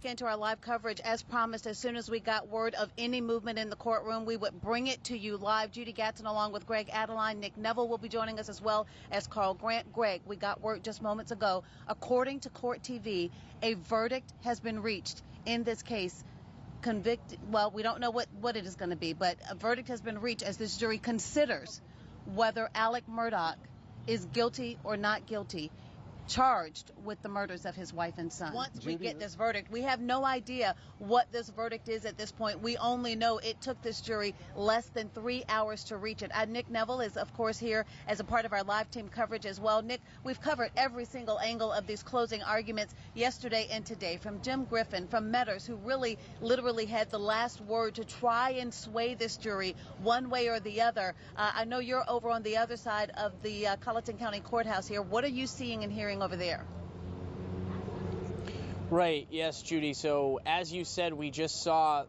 into our live coverage. As promised, as soon as we got word of any movement in the courtroom, we would bring it to you live. Judy Gatson along with Greg Adeline. Nick Neville will be joining us as well as Carl Grant. Greg, we got word just moments ago. According to Court TV, a verdict has been reached in this case. Well, we don't know what it is going to be, but a verdict has been reached as this jury considers whether Alec Murdaugh is guilty or not guilty, charged with the murders of his wife and son. Once we get this verdict, we have no idea what this verdict is at this point. We only know it took this jury less than 3 hours to reach it. Nick Neville is, of course, here as a part of our live team coverage as well. Nick, we've covered every single angle of these closing arguments yesterday and today, from Jim Griffin, from Metters, who really literally had the last word to try and sway this jury one way or the other. I know you're over on the other side of the Colleton County Courthouse here. What are you seeing and hearing over there? Right. Yes, Judy. So as you said, we just saw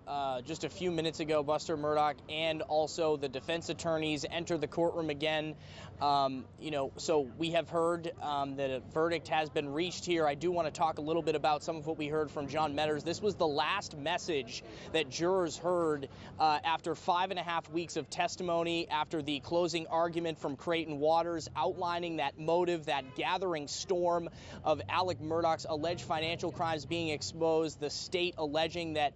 just a few minutes ago Buster Murdaugh and also the defense attorneys enter the courtroom again. So we have heard that a verdict has been reached here. I do want to talk a little bit about some of what we heard from John Metters. This was the last message that jurors heard after 5.5 weeks of testimony, after the closing argument from Creighton Waters outlining that motive, that gathering storm of Alec Murdaugh's alleged financial crimes being exposed, the state alleging that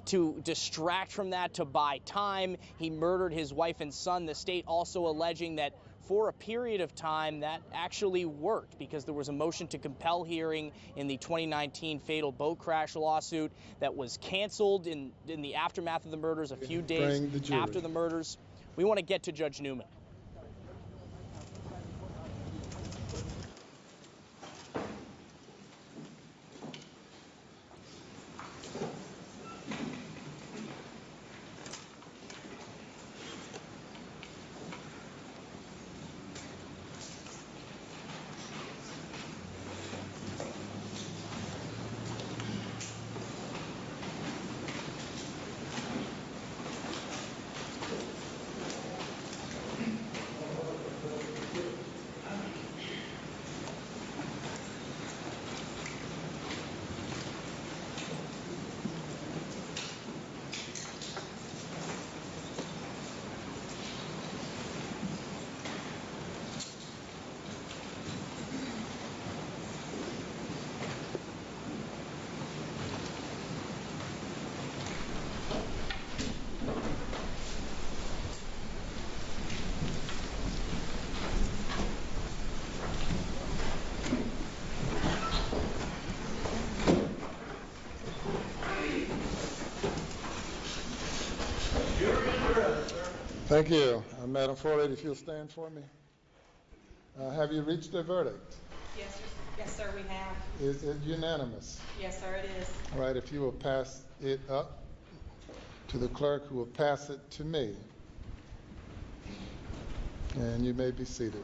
to distract from that, to buy time, he murdered his wife and son. The state also alleging that for a period of time that actually worked because there was a motion to compel hearing in the 2019 fatal boat crash lawsuit that was canceled in the aftermath of the murders, a few days after the murders. We want to get to Judge Newman. Thank you. Madam Forlady, if you'll stand for me. Have you reached a verdict? Yes, sir, we have. Is it unanimous? Yes, sir, it is. All right, if you will pass it up to the clerk, who will pass it to me. And you may be seated.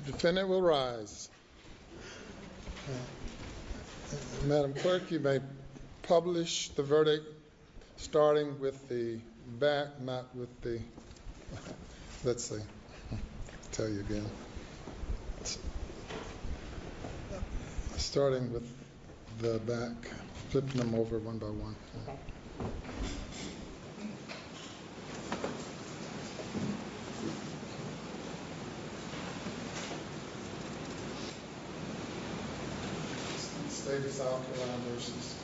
The defendant will rise. Madam Clerk, you may publish the verdict starting with the back, not with the, let's see, I'll tell you again. Starting with the back, flipping them over one by one. Okay. State of South Carolina versus.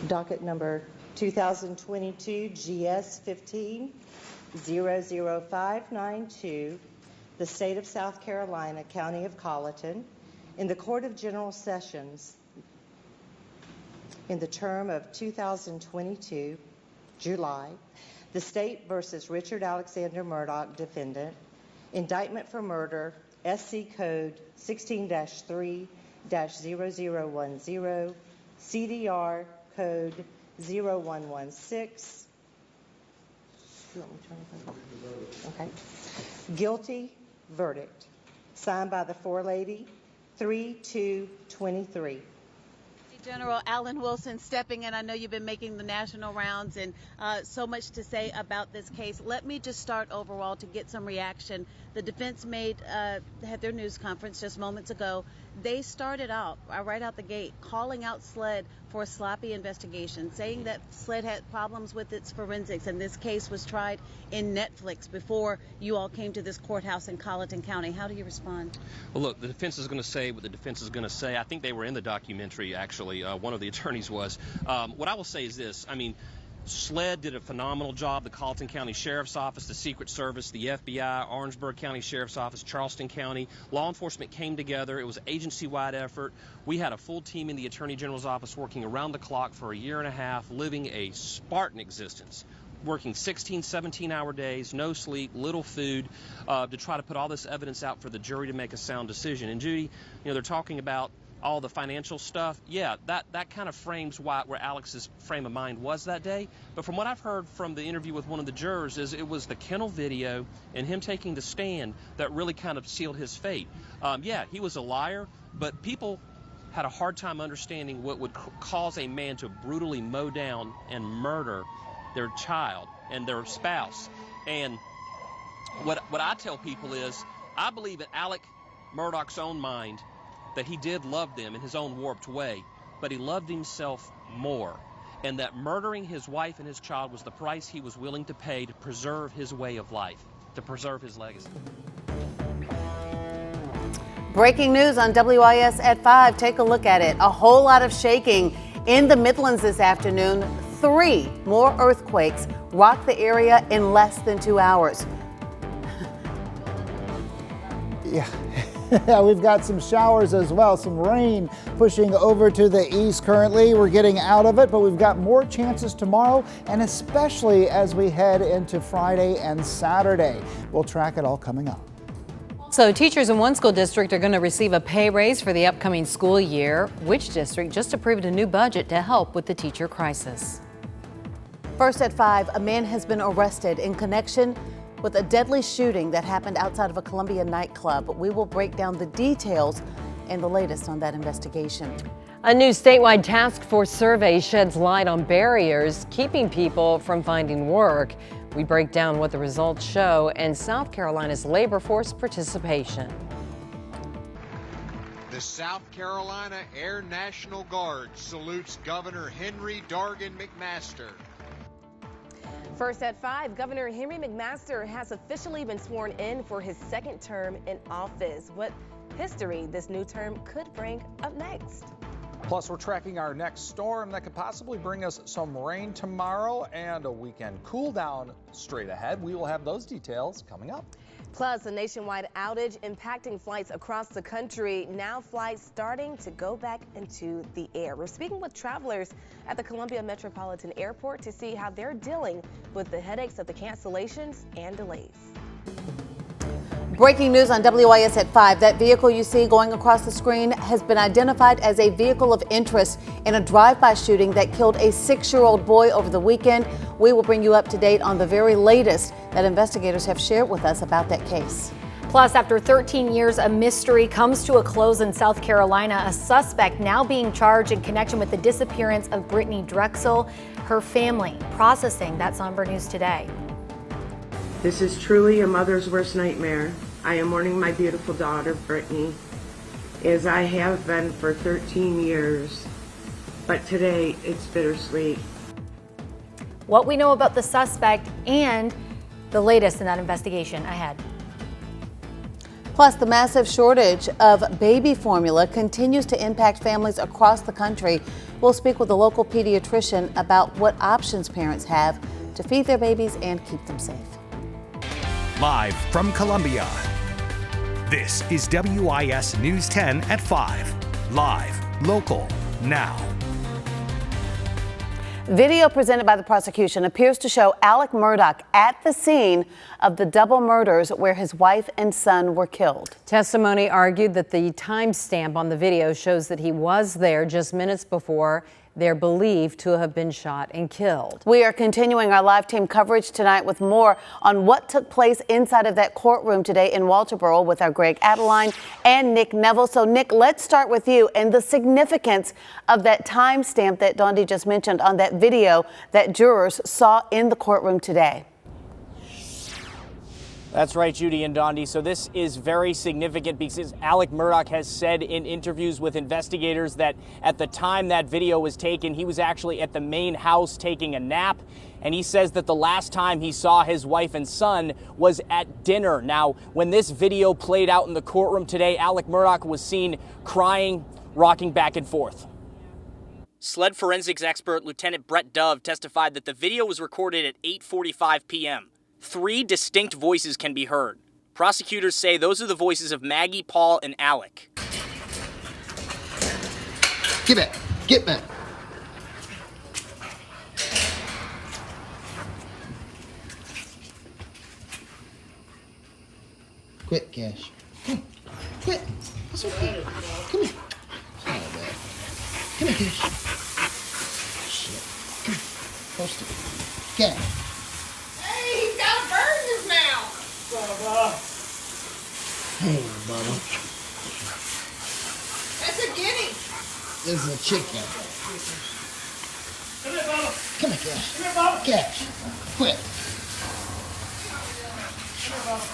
Docket number 2022 GS 15-00592, the State of South Carolina, County of Colleton, In the Court of General Sessions, in the term of 2022, July, the State versus Richard Alexander Murdaugh, defendant, indictment for murder, SC Code 16-3-0010, CDR Code 0116. Okay. Guilty verdict. Signed by the forelady, 3-2-23. General Alan Wilson stepping in. I know you've been making the national rounds and so much to say about this case. Let me just start overall to get some reaction. The defense had their news conference just moments ago. They started out right out the gate calling out SLED for a sloppy investigation, saying that SLED had problems with its forensics, and this case was tried in Netflix before you all came to this courthouse in Colleton County. How do you respond? Well, look, the defense is going to say what the defense is going to say. I think they were in the documentary, actually. One of the attorneys was. What I will say is this. I mean, SLED did a phenomenal job. The Colleton County Sheriff's Office, the Secret Service, the FBI, Orangeburg County Sheriff's Office, Charleston County. Law enforcement came together. It was an agency-wide effort. We had a full team in the Attorney General's office working around the clock for a year and a half, living a Spartan existence, working 16, 17-hour days, no sleep, little food, to try to put all this evidence out for the jury to make a sound decision. And Judy, they're talking about all the financial stuff. Yeah, that kind of frames where Alex's frame of mind was that day. But from what I've heard from the interview with one of the jurors is it was the kennel video and him taking the stand that really kind of sealed his fate. Yeah, he was a liar, but people had a hard time understanding what would cause a man to brutally mow down and murder their child and their spouse. And what I tell people is I believe in Alec Murdaugh's own mind that he did love them in his own warped way, but he loved himself more, and that murdering his wife and his child was the price he was willing to pay to preserve his way of life, to preserve his legacy. Breaking news on WIS at 5. Take a look at it. A whole lot of shaking in the Midlands this afternoon. 3 more earthquakes rocked the area in less than 2 hours. Yeah. We've got some showers as well, some rain pushing over to the east currently. We're getting out of it, but we've got more chances tomorrow, and especially as we head into Friday and Saturday. We'll track it all coming up. So teachers in one school district are going to receive a pay raise for the upcoming school year. Which district just approved a new budget to help with the teacher crisis? First at 5, a man has been arrested in connection with a deadly shooting that happened outside of a Columbia nightclub. We will break down the details and the latest on that investigation. A new statewide task force survey sheds light on barriers keeping people from finding work. We break down what the results show and South Carolina's labor force participation. The South Carolina Air National Guard salutes Governor Henry Dargan McMaster. First at 5, Governor Henry McMaster has officially been sworn in for his second term in office. What history this new term could bring up next. Plus, we're tracking our next storm that could possibly bring us some rain tomorrow and a weekend cool down straight ahead. We will have those details coming up. Plus, a nationwide outage impacting flights across the country. Now flights starting to go back into the air. We're speaking with travelers at the Columbia Metropolitan Airport to see how they're dealing with the headaches of the cancellations and delays. Breaking news on WIS at 5. That vehicle you see going across the screen has been identified as a vehicle of interest in a drive-by shooting that killed a 6-year-old boy over the weekend. We will bring you up to date on the very latest that investigators have shared with us about that case. Plus, after 13 years, a mystery comes to a close in South Carolina. A suspect now being charged in connection with the disappearance of Brittany Drexel. Her family processing that somber news today. This is truly a mother's worst nightmare. I am mourning my beautiful daughter, Brittany, as I have been for 13 years. But today, it's bittersweet. What we know about the suspect and the latest in that investigation ahead. Plus, the massive shortage of baby formula continues to impact families across the country. We'll speak with a local pediatrician about what options parents have to feed their babies and keep them safe. Live from Columbia, This is WIS News 10 at 5. Live, local, now. Video presented by the prosecution appears to show Alec Murdaugh at the scene of the double murders where his wife and son were killed. Testimony argued that the timestamp on the video shows that he was there just minutes before they're believed to have been shot and killed. We are continuing our live team coverage tonight with more on what took place inside of that courtroom today in Walterboro with our Greg Adeline and Nick Neville. So Nick, let's start with you and the significance of that timestamp that Dondi just mentioned on that video that jurors saw in the courtroom today. That's right, Judy and Dondi. So this is very significant because Alec Murdaugh has said in interviews with investigators that at the time that video was taken, he was actually at the main house taking a nap. And he says that the last time he saw his wife and son was at dinner. Now, when this video played out in the courtroom today, Alec Murdaugh was seen crying, rocking back and forth. SLED forensics expert Lieutenant Brett Dove testified that the video was recorded at 8:45 p.m. 3 distinct voices can be heard. Prosecutors say those are the voices of Maggie, Paul, and Alec. Get back. Get back. Quit, Cash. Come. Quit. It's okay. Come here. It's not bad. Come here, Cash. Shit. Come here. Post it. Cash. He's got a bird in his mouth. Hey, Bubba. That's a guinea. This is a chicken. Come here, Bubba. Come here, Cash. Come here, Bubba. Cash. Quit. Come here, Bubba.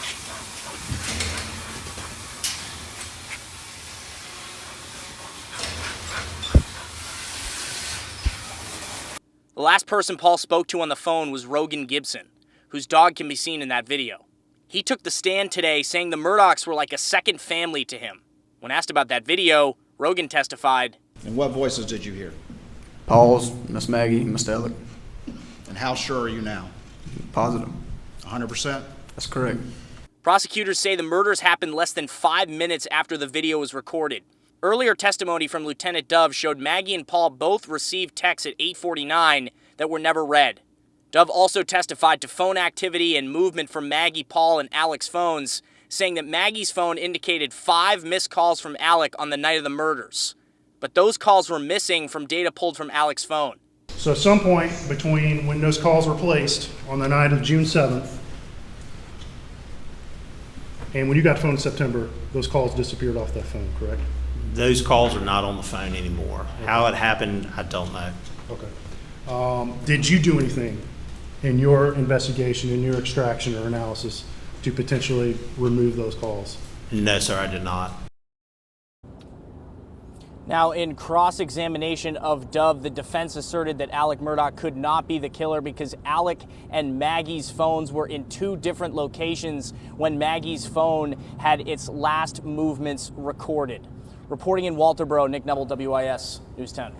The last person Paul spoke to on the phone was Rogan Gibson, whose dog can be seen in that video. He took the stand today saying the Murdaughs were like a second family to him. When asked about that video, Rogan testified. And what voices did you hear? Paul's, Miss Maggie, Mr. Alec. And how sure are you now? Positive. 100%? That's correct. Prosecutors say the murders happened less than 5 minutes after the video was recorded. Earlier testimony from Lieutenant Dove showed Maggie and Paul both received texts at 8:49 that were never read. Dove also testified to phone activity and movement from Maggie, Paul, and Alec's phones, saying that Maggie's phone indicated 5 missed calls from Alec on the night of the murders. But those calls were missing from data pulled from Alec's phone. So at some point between when those calls were placed on the night of June 7th and when you got the phone in September, those calls disappeared off that phone, correct? Those calls are not on the phone anymore. Okay. How it happened, I don't know. Okay. Did you do anything in your investigation, in your extraction or analysis to potentially remove those calls? No, sir, I did not. Now, in cross-examination of Dove, the defense asserted that Alec Murdaugh could not be the killer because Alec and Maggie's phones were in 2 different locations when Maggie's phone had its last movements recorded. Reporting in Walterboro, Nick Neville, WIS News 10.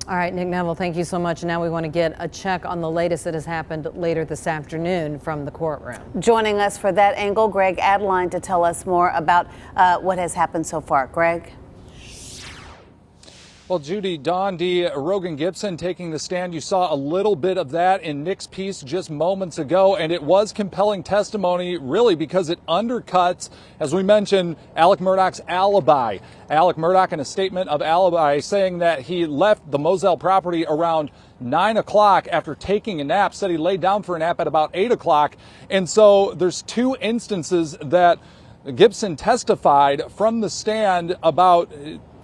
All right, Nick Neville, thank you so much. Now we want to get a check on the latest that has happened later this afternoon from the courtroom. Joining us for that angle, Greg Adeline to tell us more about what has happened so far. Greg? Well, Judy, Dondi, Rogan Gibson taking the stand. You saw a little bit of that in Nick's piece just moments ago, and it was compelling testimony, really, because it undercuts, as we mentioned, Alec Murdaugh's alibi. Alec Murdaugh in a statement of alibi saying that he left the Moselle property around 9 o'clock after taking a nap, said he laid down for a nap at about 8 o'clock. And so there's 2 instances that Gibson testified from the stand about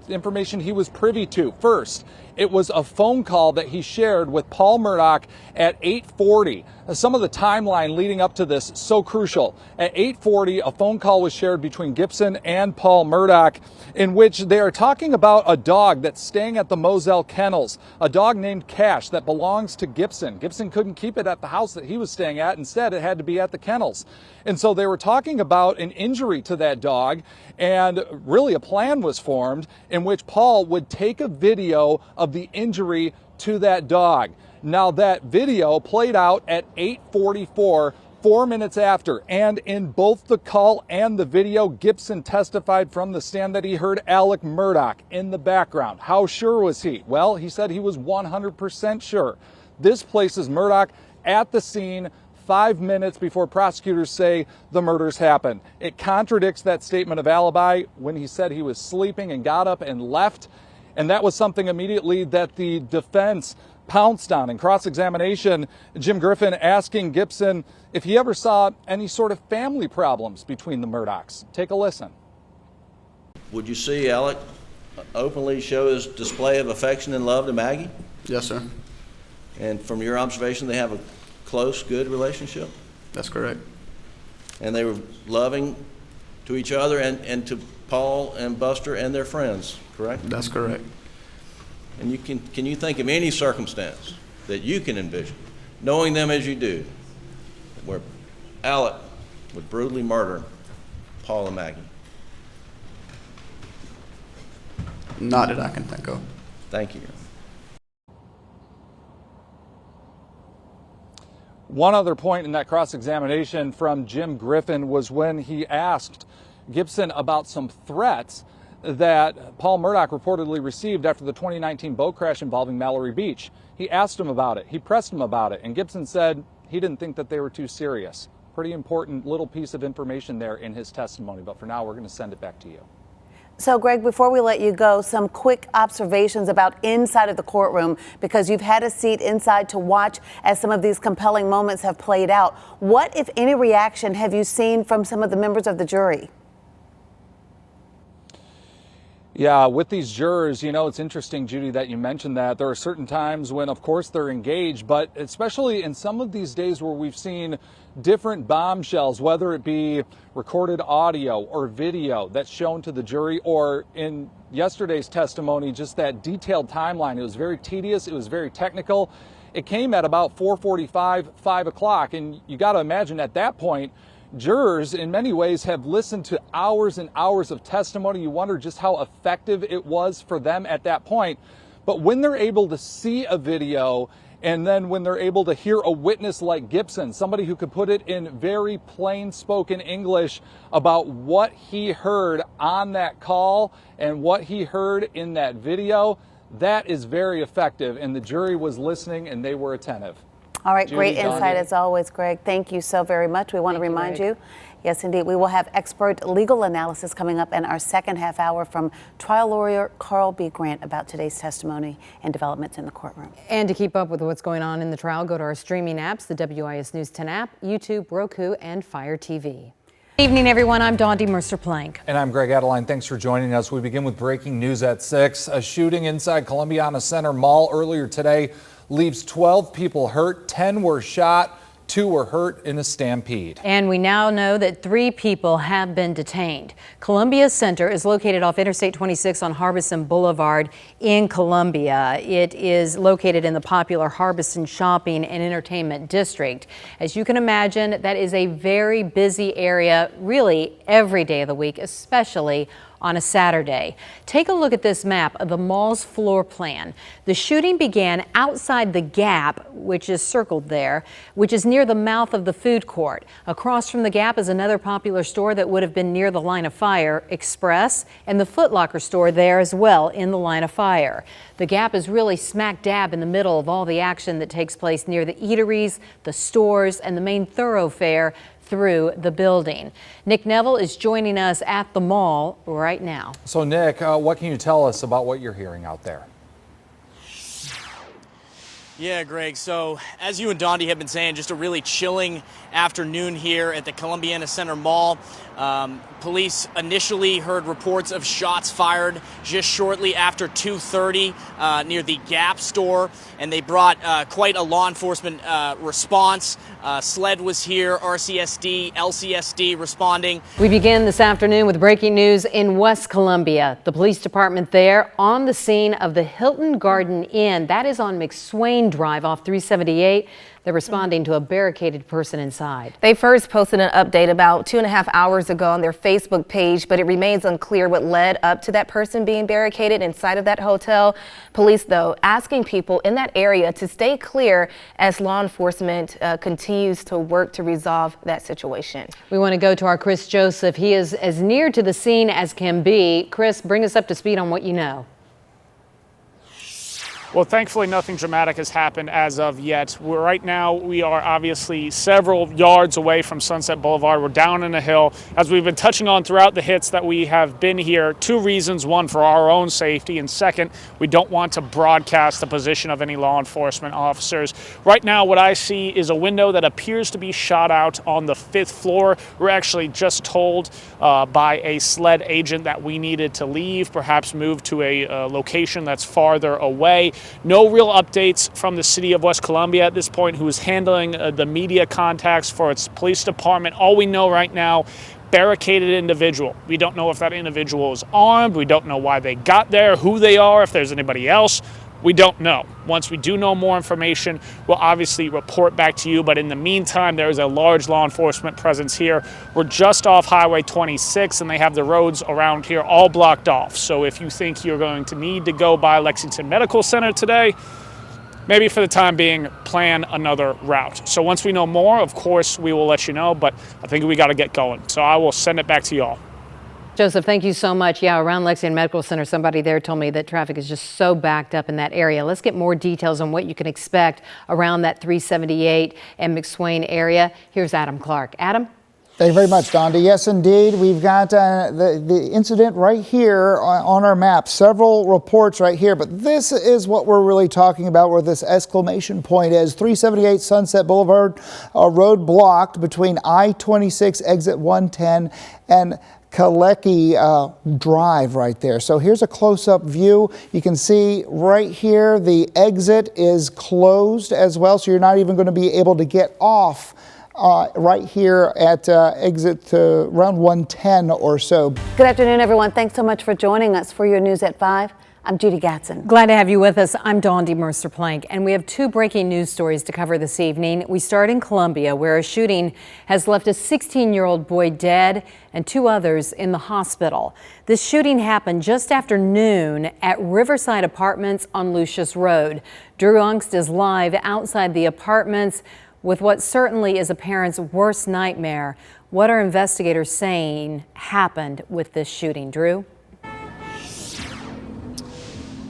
information he was privy to. First, it was a phone call that he shared with Paul Murdaugh at 8:40. Some of the timeline leading up to this so crucial. At 8:40, a phone call was shared between Gibson and Paul Murdaugh in which they are talking about a dog that's staying at the Moselle Kennels, a dog named Cash that belongs to Gibson. Gibson couldn't keep it at the house that he was staying at. Instead, it had to be at the kennels. And so they were talking about an injury to that dog, and really a plan was formed in which Paul would take a video of the injury to that dog. Now that video played out at 8:44 4 minutes after, and in both the call and the video, Gibson testified from the stand that he heard Alec Murdaugh in the background. How sure was he? Well, he said he was 100% sure. This places Murdaugh at the scene 5 minutes before prosecutors say the murders happened. It contradicts that statement of alibi when he said he was sleeping and got up and left. And that was something immediately that the defense pounced on. In cross-examination, Jim Griffin asking Gibson if he ever saw any sort of family problems between the Murdaughs. Take a listen. Would you see Alec openly show his display of affection and love to Maggie? Yes, sir. And from your observation, they have a close, good relationship? That's correct. And they were loving to each other and to Paul and Buster and their friends, correct? That's correct. And can you think of any circumstance that you can envision, knowing them as you do, where Alec would brutally murder Paul and Maggie? Not that I can think of. Thank you. One other point in that cross-examination from Jim Griffin was when he asked Gibson about some threats that Paul Murdaugh reportedly received after the 2019 boat crash involving Mallory Beach. He asked him about it. He pressed him about it. And Gibson said he didn't think that they were too serious. Pretty important little piece of information there in his testimony. But for now, we're going to send it back to you. So, Greg, before we let you go, some quick observations about inside of the courtroom, because you've had a seat inside to watch as some of these compelling moments have played out. What, if any, reaction have you seen from some of the members of the jury? Yeah, with these jurors, you know, it's interesting, Judy, that you mentioned that. There are certain times when, of course, they're engaged, but especially in some of these days where we've seen different bombshells, whether it be recorded audio or video that's shown to the jury, or in yesterday's testimony, just that detailed timeline. It was very tedious. It was very technical. It came at about 4:45, 5 o'clock, and you got to imagine at that point, jurors, in many ways, have listened to hours and hours of testimony. You wonder just how effective it was for them at that point. But when they're able to see a video, and then when they're able to hear a witness like Gibson, somebody who could put it in very plain spoken English about what he heard on that call and what he heard in that video, that is very effective. And the jury was listening and they were attentive. All right, Judy, great Donnie. insight as always, Greg. Thank you so very much. We want to remind you, yes, indeed, we will have expert legal analysis coming up in our second half hour from trial lawyer Carl B. Grant about today's testimony and developments in the courtroom. And to keep up with what's going on in the trial, go to our streaming apps, the WIS News 10 app, YouTube, Roku, and Fire TV. Good evening, everyone. I'm Dondi Mercer-Plank. And I'm Greg Adeline. Thanks for joining us. We begin with breaking news at 6. A shooting inside Columbiana Center Mall earlier today leaves 12 people hurt. 10 were shot. 2 were hurt in a stampede. And we now know that 3 people have been detained. Columbia Center is located off Interstate 26 on Harbison Boulevard in Columbia. It is located in the popular Harbison Shopping and Entertainment District. As you can imagine, that is a very busy area, really every day of the week, especially on a Saturday. Take a look at this map of the mall's floor plan. The shooting began outside the Gap, which is circled there, which is near the mouth of the food court. Across from the Gap is another popular store that would have been near the line of fire, Express, and the Foot Locker store there as well in the line of fire. The Gap is really smack dab in the middle of all the action that takes place near the eateries, the stores, and the main thoroughfare through the building. Nick Neville is joining us at the mall right now. So Nick, what can you tell us about what you're hearing out there? Yeah, Greg. So as you and Dondi have been saying, just a really chilling afternoon here at the Columbiana Center Mall. Police initially heard reports of shots fired just shortly after 2:30 near the Gap store, and they brought quite a law enforcement response. SLED was here, RCSD, LCSD responding. We begin this afternoon with breaking news in West Columbia. The police department there on the scene of the Hilton Garden Inn, that is on McSwain McSwain Drive off 378. They're responding to a barricaded person inside. They first posted an update about 2.5 hours ago on their Facebook page, but it remains unclear what led up to that person being barricaded inside of that hotel. Police, though, asking people in that area to stay clear as law enforcement continues to work to resolve that situation. We want to go to our Chris Joseph. He is as near to the scene as can be. Chris, bring us up to speed on what you know. Well, thankfully, nothing dramatic has happened as of yet. Right now, we are obviously several yards away from Sunset Boulevard. We're down in a hill. As we've been touching on throughout the hits that we have been here, two reasons. One, for our own safety, and second, we don't want to broadcast the position of any law enforcement officers. Right now, what I see is a window that appears to be shot out on the 5th floor. We're actually just told by a SLED agent that we needed to leave, perhaps move to a location that's farther away. No real updates from the city of West Columbia at this point, who is handling the media contacts for its police department. All we know right now, barricaded individual. We don't know if that individual is armed. We don't know why they got there, who they are, if there's anybody else. We don't know. Once we do know more information, we'll obviously report back to you. But in the meantime, there is a large law enforcement presence here. We're just off Highway 26, and they have the roads around here all blocked off. So if you think you're going to need to go by Lexington Medical Center today, maybe for the time being, plan another route. So once we know more, of course, we will let you know. But I think we got to get going. So I will send it back to you all. Joseph, thank you so much. Yeah, around Lexington Medical Center, somebody there told me that traffic is just so backed up in that area. Let's get more details on what you can expect around that 378 and McSwain area. Here's Adam Clark. Adam? Thank you very much, Dondi. Yes, indeed. We've got the incident right here on our map. Several reports right here, but this is what we're really talking about, where this exclamation point is. 378 Sunset Boulevard, a road blocked between I-26 exit 110 and Kalecki Drive right there. So here's a close-up view. You can see right here the exit is closed as well, so you're not even going to be able to get off right here at exit around 110 or so. Good afternoon, everyone. Thanks so much for joining us for your News at 5. I'm Judy Gatson. Glad to have you with us. I'm Dondi Mercer-Plank, and we have two breaking news stories to cover this evening. We start in Columbia, where a shooting has left a 16-year-old boy dead and two others in the hospital. This shooting happened just after noon at Riverside Apartments on Lucius Road. Drew Ungst is live outside the apartments with what certainly is a parent's worst nightmare. What are investigators saying happened with this shooting? Drew?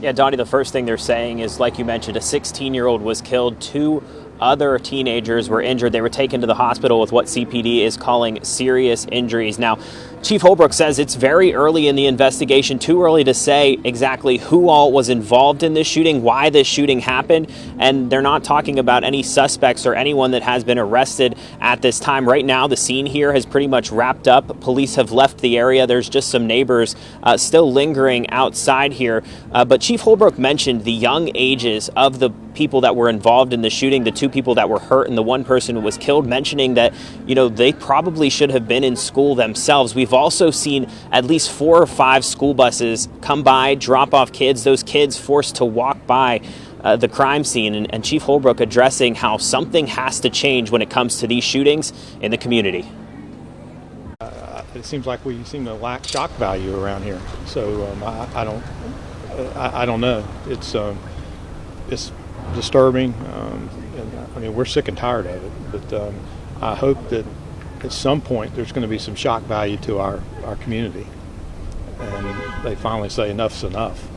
Yeah, Donnie, the first thing they're saying is, like you mentioned, a 16-year-old was killed. Two other teenagers were injured. They were taken to the hospital with what CPD is calling serious injuries. Now, Chief Holbrook says it's very early in the investigation, too early to say exactly who all was involved in this shooting, why this shooting happened, and they're not talking about any suspects or anyone that has been arrested at this time. Right now, the scene here has pretty much wrapped up. Police have left the area. There's just some neighbors still lingering outside here. But Chief Holbrook mentioned the young ages of the people that were involved in the shooting, the two people that were hurt and the one person who was killed, mentioning that, you know, they probably should have been in school themselves. We've also seen at least 4 or 5 school buses come by, drop off kids, those kids forced to walk by the crime scene, and Chief Holbrook addressing how something has to change when it comes to these shootings in the community. It seems like we seem to lack shock value around here, so I don't know. It's disturbing. And, I mean, we're sick and tired of it, but I hope that at some point there's going to be some shock value to our community, and they finally say enough's enough.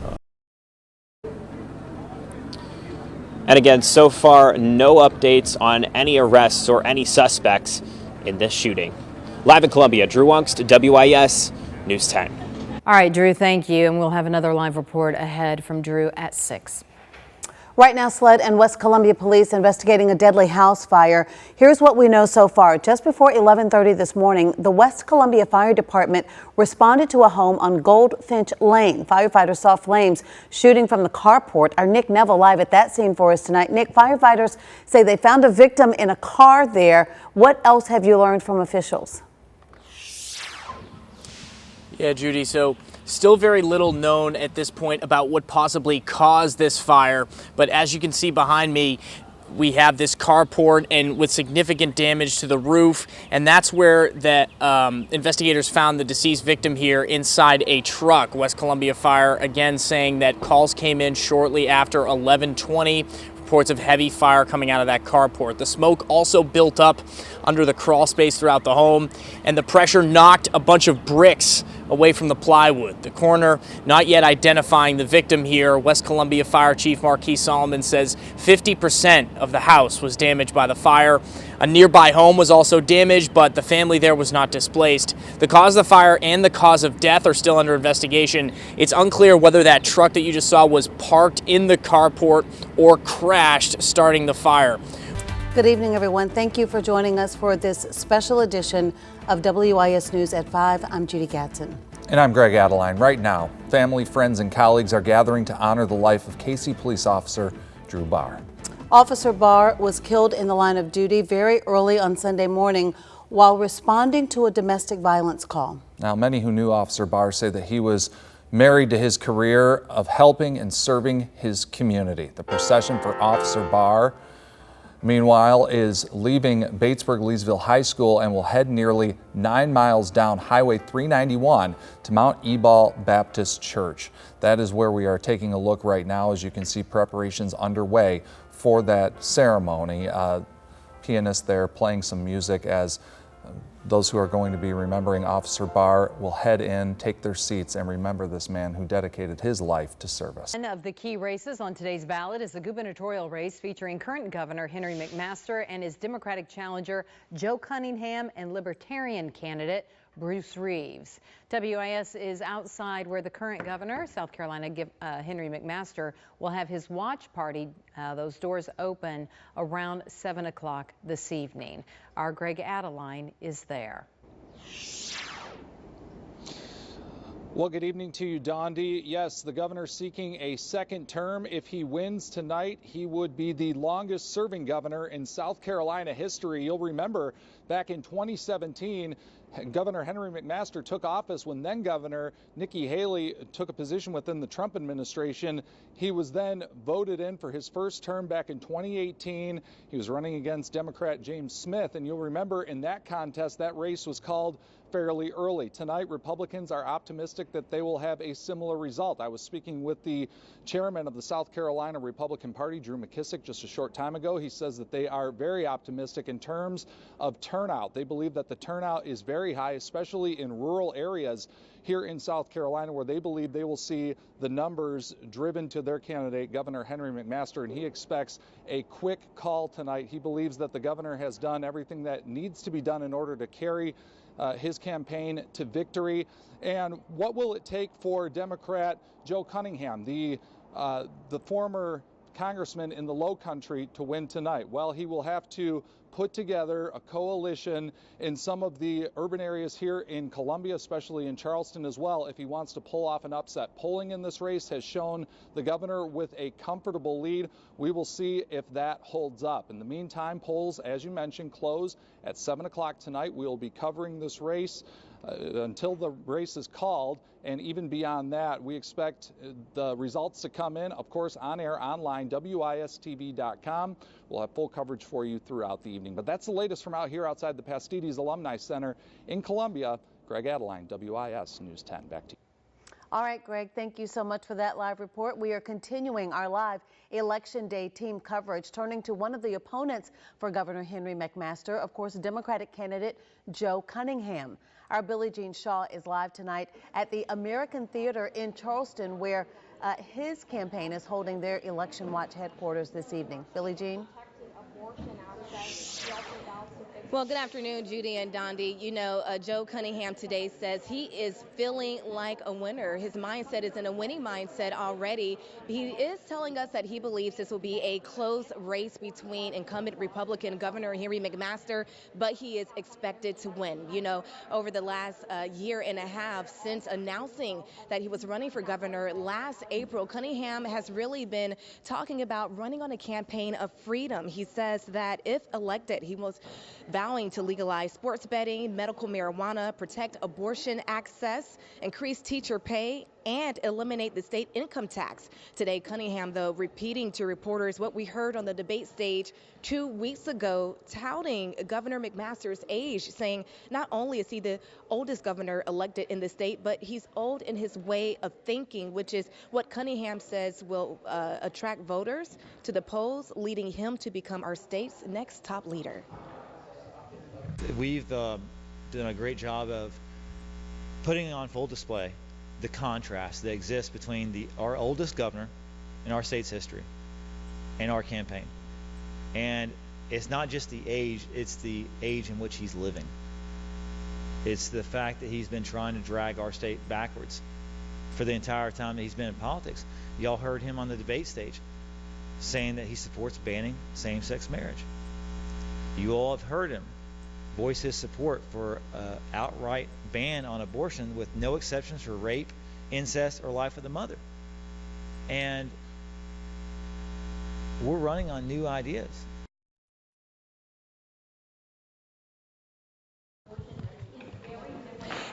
And again, so far, no updates on any arrests or any suspects in this shooting. Live in Columbia, Drew Ungst, WIS News 10. All right, Drew, thank you. And we'll have another live report ahead from Drew at 6. Right now, SLED and West Columbia police investigating a deadly house fire. Here's what we know so far. Just before 11:30 this morning, the West Columbia Fire Department responded to a home on Goldfinch Lane. Firefighters saw flames shooting from the carport. Our Nick Neville live at that scene for us tonight. Nick, firefighters say they found a victim in a car there. What else have you learned from officials? Yeah, Judy, so Still very little known at this point about what possibly caused this fire, but as you can see behind me, we have this carport and with significant damage to the roof, and that's where the investigators found the deceased victim here inside a truck. West Columbia Fire again saying that calls came in shortly after 11:20. Reports of heavy fire coming out of that carport. The smoke also built up under the crawl space throughout the home, and the pressure knocked a bunch of bricks away from the plywood. The coroner not yet identifying the victim here. West Columbia Fire Chief Marquis Solomon says 50% of the house was damaged by the fire. A nearby home was also damaged, but the family there was not displaced. The cause of the fire and the cause of death are still under investigation. It's unclear whether that truck that you just saw was parked in the carport or crashed, starting the fire. Good evening, everyone. Thank you for joining us for this special edition of WIS News at 5. I'm Judy Gadsden. And I'm Greg Adeline. Right now, family, friends, and colleagues are gathering to honor the life of KC police officer Drew Barr. Officer Barr was killed in the line of duty very early on Sunday morning while responding to a domestic violence call. Now, many who knew Officer Barr say that he was married to his career of helping and serving his community. The procession for Officer Barr, meanwhile, is leaving Batesburg-Leesville High School and will head nearly 9 miles down Highway 391 to Mount Ebal Baptist Church. That is where we are taking a look right now. As you can see, preparations underway for that ceremony. Pianist there playing some music as those who are going to be remembering Officer Barr will head in, take their seats, and remember this man who dedicated his life to service. One of the key races on today's ballot is the gubernatorial race featuring current Governor Henry McMaster and his Democratic challenger Joe Cunningham and Libertarian candidate Bruce Reeves. WIS is outside where the current governor, South Carolina Henry McMaster, will have his watch party. Those doors open around 7 o'clock this evening. Our Greg Adeline is there. Well, good evening to you, Dondi. Yes, the governor seeking a second term. If he wins tonight, he would be the longest serving governor in South Carolina history. You'll remember back in 2017, Governor Henry McMaster took office when then Governor Nikki Haley took a position within the Trump administration. He was then voted in for his first term back in 2018. He was running against Democrat James Smith, and you'll remember in that contest, that race was called fairly early. Tonight, Republicans are optimistic that they will have a similar result. I was speaking with the chairman of the South Carolina Republican Party, Drew McKissick, just a short time ago. He says that they are very optimistic in terms of turnout. They believe that the turnout is very high, especially in rural areas here in South Carolina, where they believe they will see the numbers driven to their candidate, Governor Henry McMaster, and he expects a quick call tonight. He believes that the governor has done everything that needs to be done in order to carry his campaign to victory. And what will it take for Democrat Joe Cunningham, the former congressman in the Low Country, to win tonight? Well, he will have to put together a coalition in some of the urban areas here in Columbia, especially in Charleston as well, if he wants to pull off an upset. Polling in this race has shown the governor with a comfortable lead. We will see if that holds up. In the meantime, polls, as you mentioned, close at 7 o'clock tonight. We will be covering this race until the race is called, and even beyond that, we expect the results to come in, of course, on air, online, WISTV.com. We'll have full coverage for you throughout the evening. But that's the latest from out here outside the Pastides Alumni Center in Columbia. Greg Adeline, WIS News 10. Back to you. All right, Greg, thank you so much for that live report. We are continuing our live Election Day team coverage, turning to one of the opponents for Governor Henry McMaster, of course, Democratic candidate Joe Cunningham. Our Billie Jean Shaw is live tonight at the American Theater in Charleston, where his campaign is holding their Election Watch headquarters this evening. Billie Jean? Well, good afternoon, Judy and Dondi. You know, Joe Cunningham today says he is feeling like a winner. His mindset is in a winning mindset already. He is telling us that he believes this will be a close race between incumbent Republican Governor Henry McMaster, but he is expected to win. You know, over the last year and a half since announcing that he was running for governor last April, Cunningham has really been talking about running on a campaign of freedom. He says that if elected, he will vowing to legalize sports betting, medical marijuana, protect abortion access, increase teacher pay, and eliminate the state income tax. Today, Cunningham, though, repeating to reporters what we heard on the debate stage 2 weeks ago, touting Governor McMaster's age, saying not only is he the oldest governor elected in the state, but he's old in his way of thinking, which is what Cunningham says will attract voters to the polls, leading him to become our state's next top leader. We've done a great job of putting on full display the contrast that exists between our oldest governor in our state's history and our campaign. And it's not just the age, it's the age in which he's living. It's the fact that he's been trying to drag our state backwards for the entire time that he's been in politics. Y'all heard him on the debate stage saying that he supports banning same-sex marriage. You all have heard him voice his support for an outright ban on abortion with no exceptions for rape, incest, or life of the mother. And we're running on new ideas.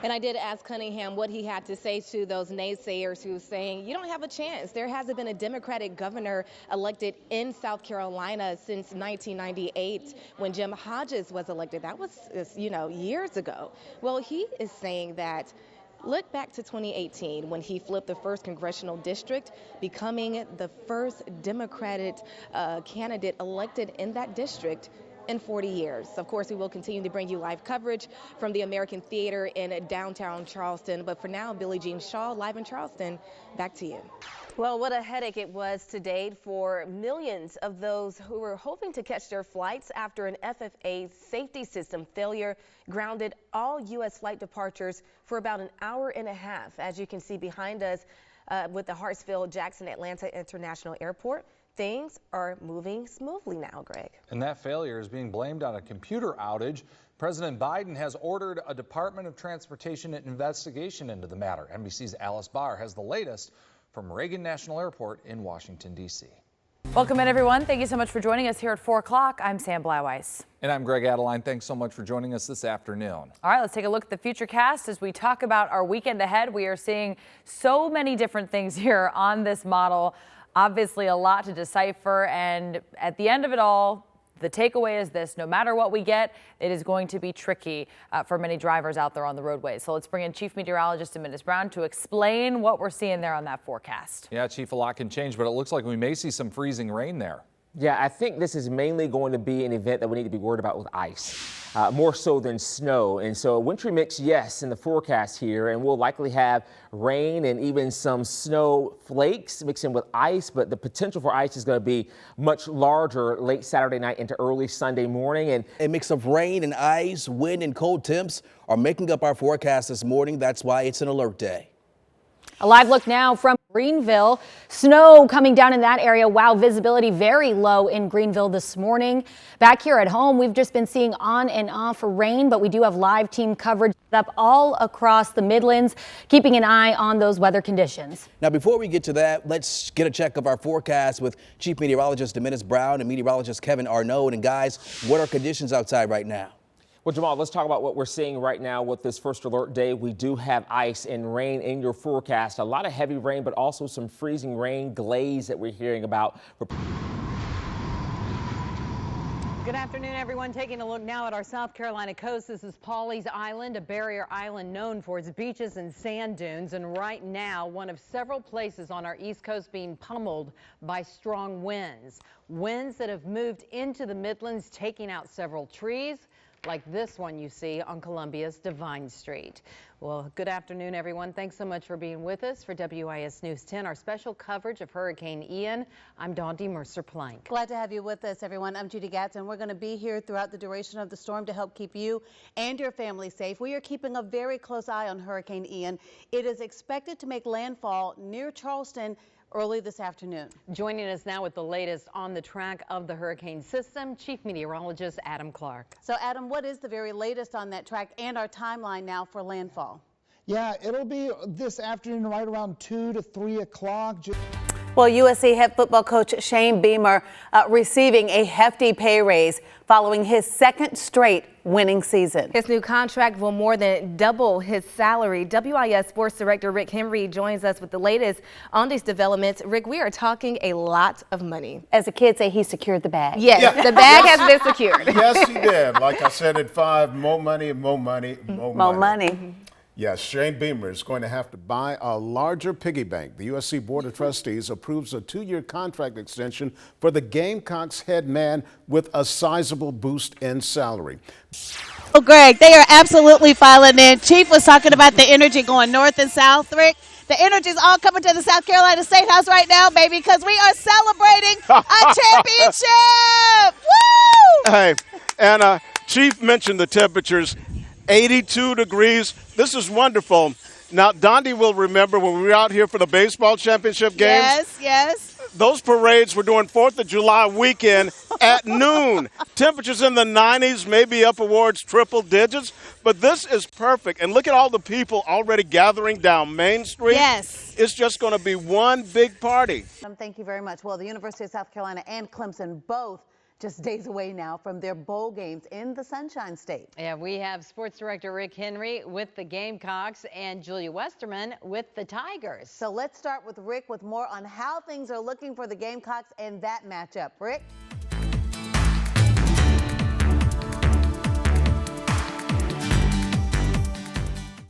And I did ask Cunningham what he had to say to those naysayers who were saying, you don't have a chance. There hasn't been a Democratic governor elected in South Carolina since 1998 when Jim Hodges was elected. That was, years ago. Well, he is saying that look back to 2018 when he flipped the first congressional district, becoming the first Democratic candidate elected in that district in 40 years. Of course, we will continue to bring you live coverage from the American Theater in downtown Charleston. But for now, Billie Jean Shaw, live in Charleston. Back to you. Well, what a headache it was to date for millions of those who were hoping to catch their flights after an FAA safety system failure grounded all U.S. flight departures for about an hour and a half. As you can see behind us with the Hartsfield-Jackson Atlanta International Airport, things are moving smoothly now, Greg. And that failure is being blamed on a computer outage. President Biden has ordered a Department of Transportation investigation into the matter. NBC's Alice Barr has the latest from Reagan National Airport in Washington, D.C. Welcome in, everyone. Thank you so much for joining us here at 4 o'clock. I'm Sam Blauweiss. And I'm Greg Adeline. Thanks so much for joining us this afternoon. All right, let's take a look at the futurecast as we talk about our weekend ahead. We are seeing so many different things here on this model. Obviously, a lot to decipher, and at the end of it all, the takeaway is this: no matter what we get, it is going to be tricky for many drivers out there on the roadways. So let's bring in Chief Meteorologist Dennis Brown to explain what we're seeing there on that forecast. Yeah, Chief, a lot can change, but it looks like we may see some freezing rain there. Yeah, I think this is mainly going to be an event that we need to be worried about with ice, more so than snow. And so a wintry mix, yes, in the forecast here, and we'll likely have rain and even some snow flakes mixing with ice, but the potential for ice is going to be much larger late Saturday night into early Sunday morning. And a mix of rain and ice, wind and cold temps are making up our forecast this morning. That's why it's an alert day. A live look now from Greenville. Snow coming down in that area. Wow, visibility very low in Greenville this morning. Back here at home, we've just been seeing on and off rain, but we do have live team coverage up all across the Midlands, keeping an eye on those weather conditions. Now, before we get to that, let's get a check of our forecast with Chief Meteorologist Dennis Brown and Meteorologist Kevin Arnaud. And guys, what are conditions outside right now? Well, Jamal, let's talk about what we're seeing right now with this first alert day. We do have ice and rain in your forecast. A lot of heavy rain, but also some freezing rain, glaze that we're hearing about. Good afternoon, everyone. Taking a look now at our South Carolina coast. This is Pawleys Island, a barrier island known for its beaches and sand dunes. And right now, one of several places on our East Coast being pummeled by strong winds. Winds that have moved into the Midlands, taking out several trees, like this one you see on Columbia's Divine Street. Well, good afternoon, everyone. Thanks so much for being with us for WIS News 10, our special coverage of Hurricane Ian. I'm Dawndy Mercer-Plank. Glad to have you with us, everyone. I'm Judy Gatson. We're going to be here throughout the duration of the storm to help keep you and your family safe. We are keeping a very close eye on Hurricane Ian. It is expected to make landfall near Charleston early this afternoon. Joining us now with the latest on the track of the hurricane system, Chief Meteorologist Adam Clark. So, Adam, what is the very latest on that track and our timeline now for landfall? Yeah, it'll be this afternoon right around 2 to 3 o'clock. Well, USC head football coach Shane Beamer receiving a hefty pay raise following his second straight winning season. His new contract will more than double his salary. WIS Sports Director Rick Henry joins us with the latest on these developments. Rick, we are talking a lot of money. As the kids say, he secured the bag. Yes, Yeah. the bag has been secured. Yes, he did. Like I said at 5, more money, more money, more money. More money. Yes, Shane Beamer is going to have to buy a larger piggy bank. The USC Board of Trustees approves a 2-year contract extension for the Gamecocks head man with a sizable boost in salary. Oh, Greg, they are absolutely filing in. Chief was talking about the energy going north and south, Rick. The energy is all coming to the South Carolina State House right now, baby, because we are celebrating a championship. Woo! Hey, and Chief mentioned the temperatures. 82 degrees. This is wonderful. Now, Dondi will remember when we were out here for the baseball championship games. Yes, yes. Those parades were doing 4th of July weekend at noon. Temperatures in the 90s, maybe up towards triple digits. But this is perfect. And look at all the people already gathering down Main Street. Yes. It's just going to be one big party. Thank you very much. Well, the University of South Carolina and Clemson both just days away now from their bowl games in the Sunshine State. Yeah, we have Sports Director Rick Henry with the Gamecocks and Julia Westerman with the Tigers. So let's start with Rick with more on how things are looking for the Gamecocks and that matchup. Rick?